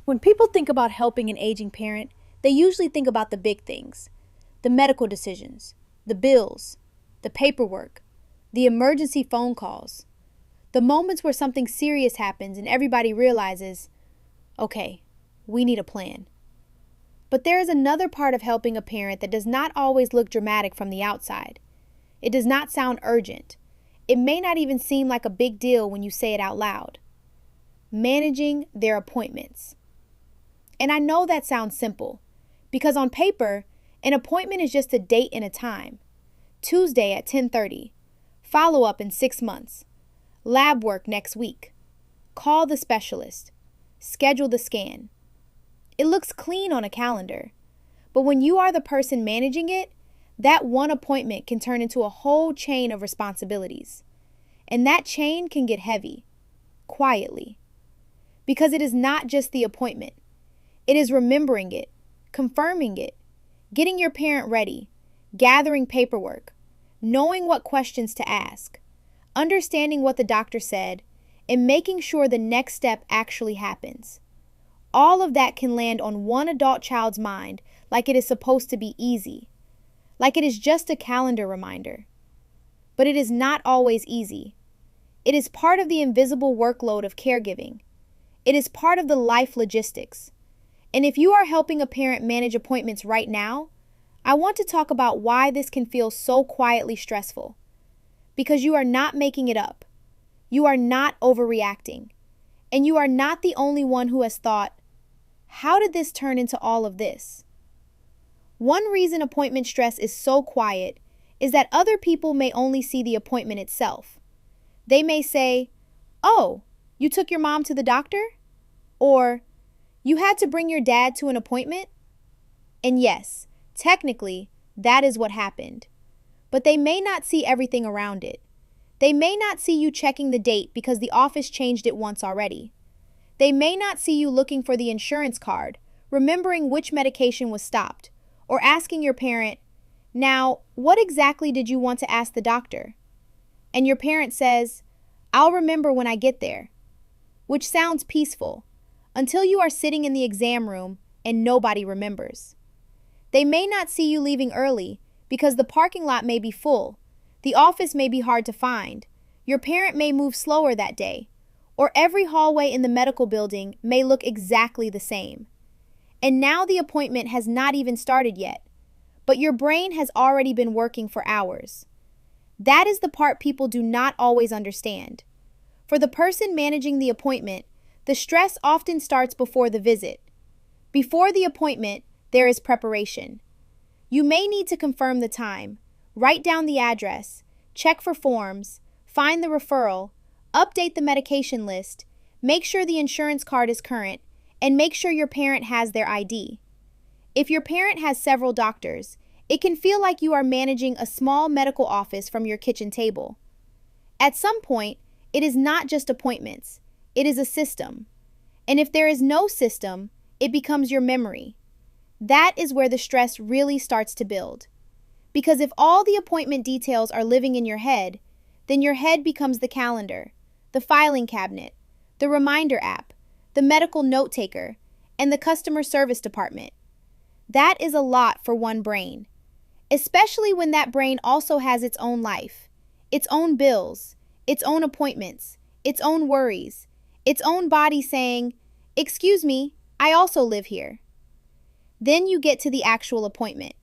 When people think about helping an aging parent, they usually think about the big things: the medical decisions, the bills, the paperwork, the emergency phone calls, the moments where something serious happens and everybody realizes, okay, we need a plan. But there is another part of helping a parent that does not always look dramatic from the outside. It does not sound urgent. It may not even seem like a big deal when you say it out loud. Managing their appointments. And I know that sounds simple, because on paper, an appointment is just a date and a time. Tuesday at 10:30, follow-up in 6 months, lab work next week, call the specialist, schedule the scan. It looks clean on a calendar, but when you are the person managing it, that one appointment can turn into a whole chain of responsibilities. And that chain can get heavy, quietly, because it is not just the appointment. It is remembering it, confirming it, getting your parent ready, gathering paperwork, knowing what questions to ask, understanding what the doctor said, and making sure the next step actually happens. All of that can land on one adult child's mind like it is supposed to be easy, like it is just a calendar reminder. But it is not always easy. It is part of the invisible workload of caregiving. It is part of the life logistics. And if you are helping a parent manage appointments right now, I want to talk about why this can feel so quietly stressful. Because you are not making it up. You are not overreacting. And you are not the only one who has thought, how did this turn into all of this? One reason appointment stress is so quiet is that other people may only see the appointment itself. They may say, oh, you took your mom to the doctor? Or, you had to bring your dad to an appointment? And yes, technically, that is what happened. But they may not see everything around it. They may not see you checking the date because the office changed it once already. They may not see you looking for the insurance card, remembering which medication was stopped, or asking your parent, now, what exactly did you want to ask the doctor? And your parent says, I'll remember when I get there, which sounds peaceful, until you are sitting in the exam room and nobody remembers. They may not see you leaving early because the parking lot may be full, the office may be hard to find, your parent may move slower that day, or every hallway in the medical building may look exactly the same. And now the appointment has not even started yet, but your brain has already been working for hours. That is the part people do not always understand. For the person managing the appointment, the stress often starts before the visit. Before the appointment, there is preparation. You may need to confirm the time, write down the address, check for forms, find the referral, update the medication list, make sure the insurance card is current, and make sure your parent has their ID. If your parent has several doctors, it can feel like you are managing a small medical office from your kitchen table. At some point, it is not just appointments. It is a system. And if there is no system, it becomes your memory. That is where the stress really starts to build. Because if all the appointment details are living in your head, then your head becomes the calendar, the filing cabinet, the reminder app, the medical note taker, and the customer service department. That is a lot for one brain, especially when that brain also has its own life, its own bills, its own appointments, its own worries, its own body saying, excuse me, I also live here. Then you get to the actual appointment.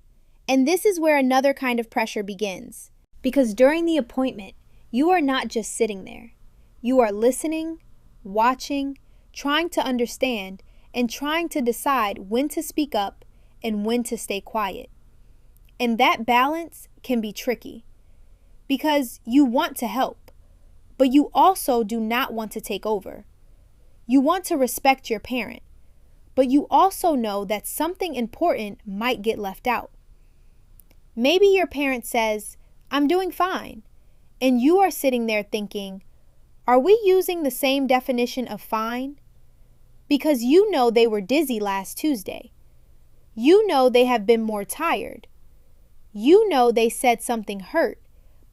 And this is where another kind of pressure begins. Because during the appointment, you are not just sitting there. You are listening, watching, trying to understand, and trying to decide when to speak up and when to stay quiet. And that balance can be tricky. Because you want to help, but you also do not want to take over. You want to respect your parent, but you also know that something important might get left out. Maybe your parent says, I'm doing fine, and you are sitting there thinking, are we using the same definition of fine? Because you know they were dizzy last Tuesday. You know they have been more tired. You know they said something hurt,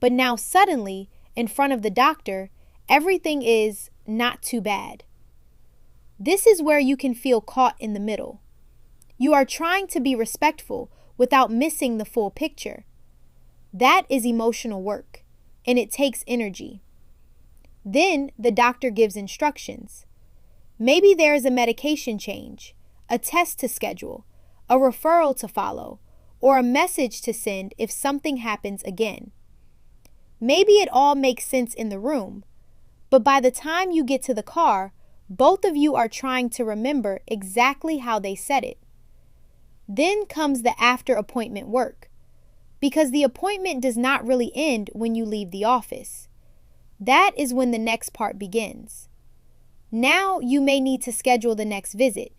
but now suddenly, in front of the doctor, everything is not too bad. This is where you can feel caught in the middle. You are trying to be respectful without missing the full picture. That is emotional work, and it takes energy. Then the doctor gives instructions. Maybe there is a medication change, a test to schedule, a referral to follow, or a message to send if something happens again. Maybe it all makes sense in the room, but by the time you get to the car, both of you are trying to remember exactly how they said it. Then comes the after-appointment work, because the appointment does not really end when you leave the office. That is when the next part begins. Now you may need to schedule the next visit,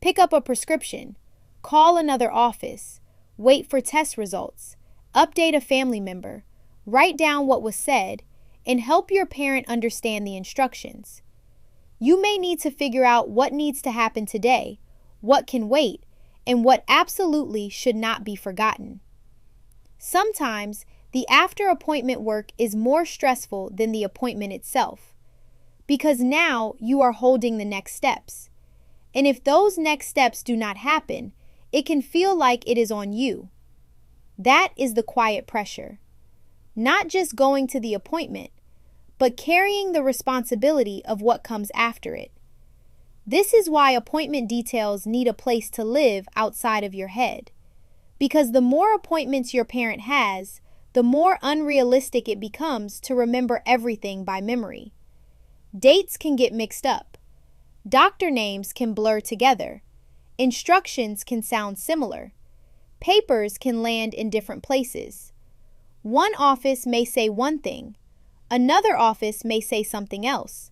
pick up a prescription, call another office, wait for test results, update a family member, write down what was said, and help your parent understand the instructions. You may need to figure out what needs to happen today, what can wait, and what absolutely should not be forgotten. Sometimes, the after-appointment work is more stressful than the appointment itself, because now you are holding the next steps. And if those next steps do not happen, it can feel like it is on you. That is the quiet pressure. Not just going to the appointment, but carrying the responsibility of what comes after it. This is why appointment details need a place to live outside of your head. Because the more appointments your parent has, the more unrealistic it becomes to remember everything by memory. Dates can get mixed up. Doctor names can blur together. Instructions can sound similar. Papers can land in different places. One office may say one thing, another office may say something else.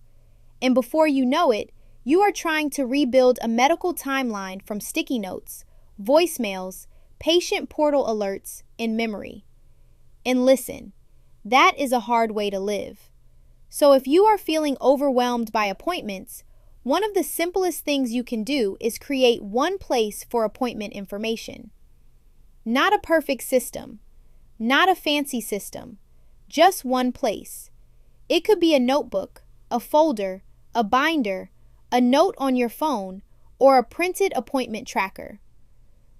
And before you know it, you are trying to rebuild a medical timeline from sticky notes, voicemails, patient portal alerts, in memory. And listen, that is a hard way to live. So if you are feeling overwhelmed by appointments, one of the simplest things you can do is create one place for appointment information. Not a perfect system, not a fancy system, just one place. It could be a notebook, a folder, a binder, a note on your phone, or a printed appointment tracker.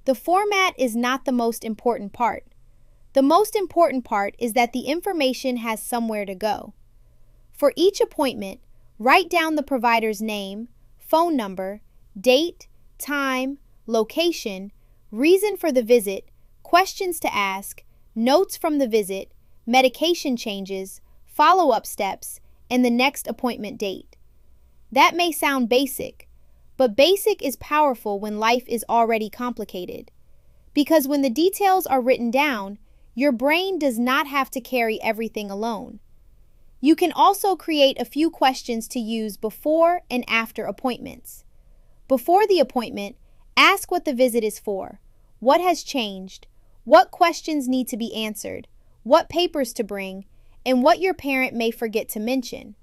The format is not the most important part. The most important part is that the information has somewhere to go. For each appointment, write down the provider's name, phone number, date, time, location, reason for the visit, questions to ask, notes from the visit, medication changes, follow-up steps, and the next appointment date. That may sound basic, but basic is powerful when life is already complicated. Because when the details are written down, your brain does not have to carry everything alone. You can also create a few questions to use before and after appointments. Before the appointment, ask what the visit is for, what has changed, what questions need to be answered, what papers to bring, and what your parent may forget to mention.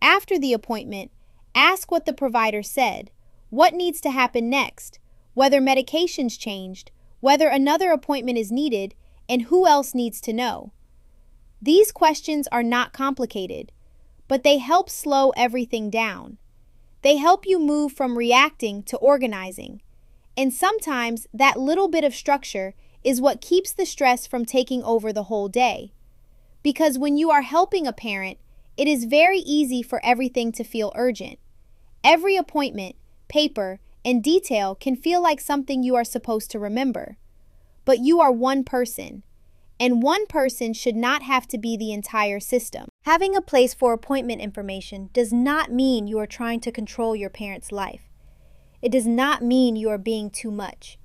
After the appointment, ask what the provider said, what needs to happen next, whether medications changed, whether another appointment is needed, and who else needs to know. These questions are not complicated, but they help slow everything down. They help you move from reacting to organizing. And sometimes that little bit of structure is what keeps the stress from taking over the whole day. Because when you are helping a parent, it is very easy for everything to feel urgent. Every appointment, paper, and detail can feel like something you are supposed to remember. But you are one person, and one person should not have to be the entire system. Having a place for appointment information does not mean you are trying to control your parent's life. It does not mean you are being too much.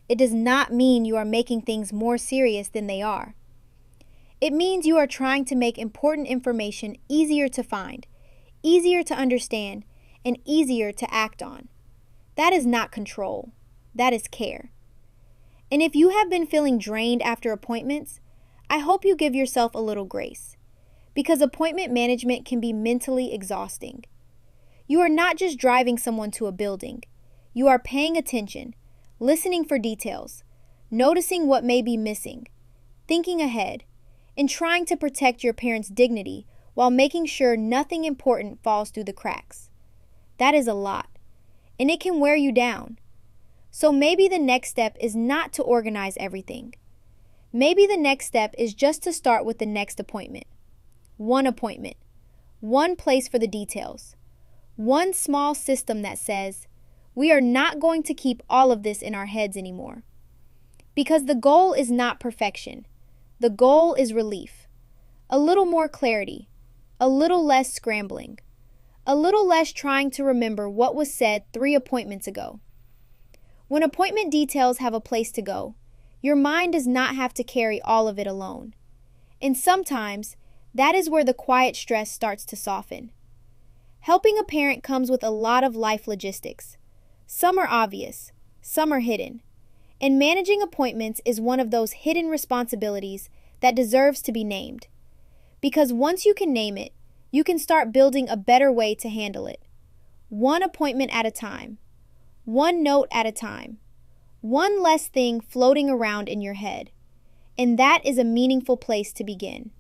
It does not mean you are making things more serious than they are. It means you are trying to make important information easier to find, easier to understand, and easier to act on. That is not control. That is care. And if you have been feeling drained after appointments, I hope you give yourself a little grace, because appointment management can be mentally exhausting. You are not just driving someone to a building. You are paying attention, listening for details, noticing what may be missing, thinking ahead, and trying to protect your parent's dignity while making sure nothing important falls through the cracks. That is a lot, and it can wear you down. So maybe the next step is not to organize everything. Maybe the next step is just to start with the next appointment. One appointment, one place for the details, one small system that says, we are not going to keep all of this in our heads anymore. Because the goal is not perfection. The goal is relief. A little more clarity, a little less scrambling, a little less trying to remember what was said 3 appointments ago. When appointment details have a place to go, your mind does not have to carry all of it alone. And sometimes, that is where the quiet stress starts to soften. Helping a parent comes with a lot of life logistics. Some are obvious, some are hidden. And managing appointments is one of those hidden responsibilities that deserves to be named. Because once you can name it, you can start building a better way to handle it. One appointment at a time. One note at a time. One less thing floating around in your head. And that is a meaningful place to begin.